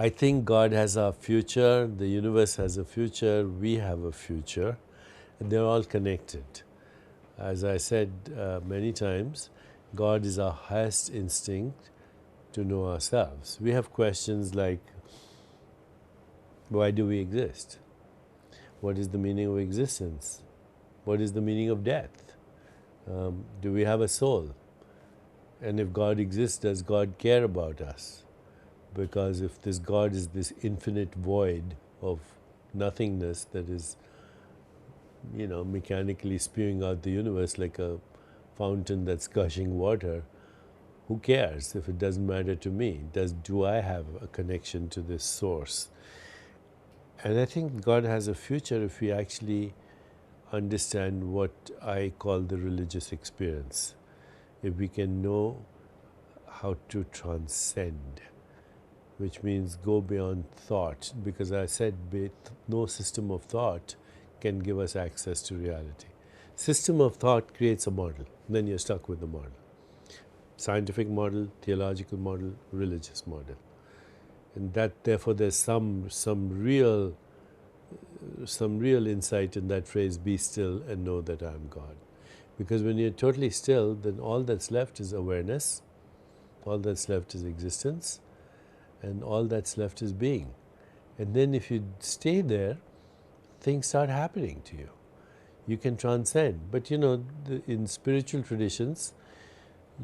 I think God has a future, the universe has a future, we have a future, and they're all connected. As I said many times, God is our highest instinct to know ourselves. We have questions like, why do we exist? What is the meaning of existence? What is the meaning of death? Do we have a soul? And if God exists, does God care about us? Because if this God is this infinite void of nothingness that is, mechanically spewing out the universe like a fountain that's gushing water, who cares if it doesn't matter to me? Do I have a connection to this source? And I think God has a future if we actually understand what I call the religious experience. If we can know how to transcend, which means go beyond thought, because I said no system of thought can give us access to reality. System of thought creates a model, then you're stuck with the model. Scientific model, theological model, religious model. And that, therefore, there's some real insight in that phrase, be still and know that I am God. Because when you're totally still, then all that's left is awareness, all that's left is existence, and all that's left is being. And then if you stay there, things start happening to you. You can transcend. But in spiritual traditions,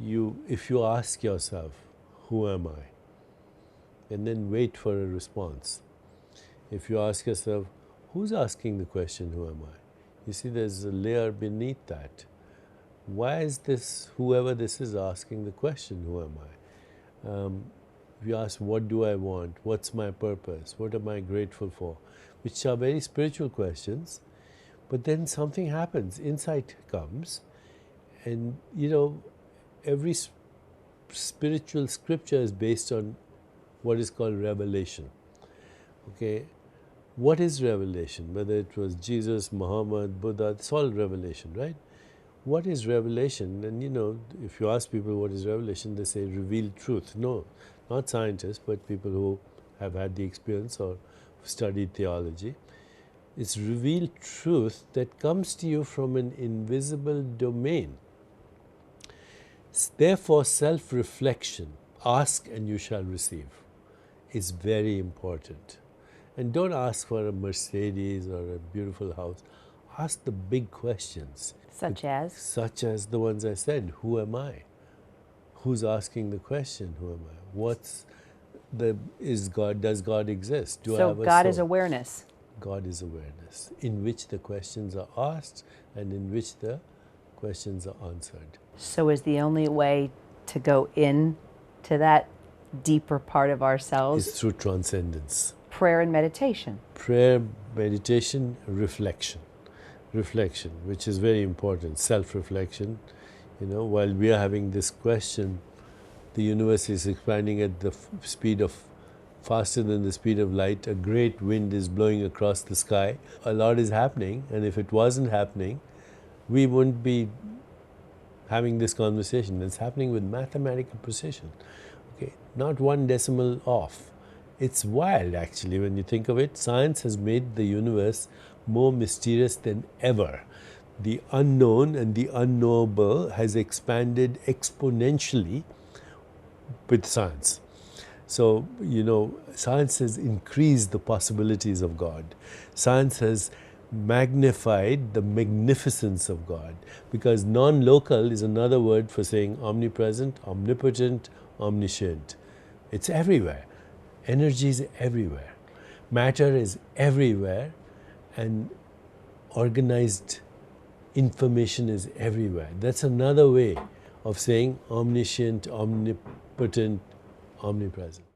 if you ask yourself, who am I? And then wait for a response. If you ask yourself, who's asking the question, who am I? You see, there's a layer beneath that. Why is this, whoever this is, asking the question, who am I? If you ask, what do I want? What's my purpose? What am I grateful for? Which are very spiritual questions. But then something happens, insight comes, and every spiritual scripture is based on what is called revelation. Okay, what is revelation? Whether it was Jesus, Muhammad, Buddha, it's all revelation, right? What is revelation? And if you ask people what is revelation, they say revealed truth. No, not scientists, but people who have had the experience or studied theology. It's revealed truth that comes to you from an invisible domain. Therefore, self-reflection, ask and you shall receive, is very important. And don't ask for a Mercedes or a beautiful house. Ask the big questions. Such as? Such as the ones I said. Who am I? Who's asking the question, who am I? Does God exist? Do I have a soul? So God is awareness. God is awareness, in which the questions are asked and in which the questions are answered. So is the only way to go in to that deeper part of ourselves? Is through transcendence. Prayer and meditation. Prayer, meditation, reflection. Reflection, which is very important, self-reflection. While we are having this question, the universe is expanding at the speed of, faster than the speed of light. A great wind is blowing across the sky. A lot is happening, and if it wasn't happening, we wouldn't be having this conversation. It's happening with mathematical precision. Okay, not one decimal off. It's wild, actually, when you think of it. Science has made the universe more mysterious than ever. The unknown and the unknowable has expanded exponentially with science. So, science has increased the possibilities of God. Science has magnified the magnificence of God, because non-local is another word for saying omnipresent, omnipotent, omniscient. It's everywhere. Energy is everywhere. Matter is everywhere, and organized information is everywhere. That's another way of saying omniscient, omnipotent, omnipresent.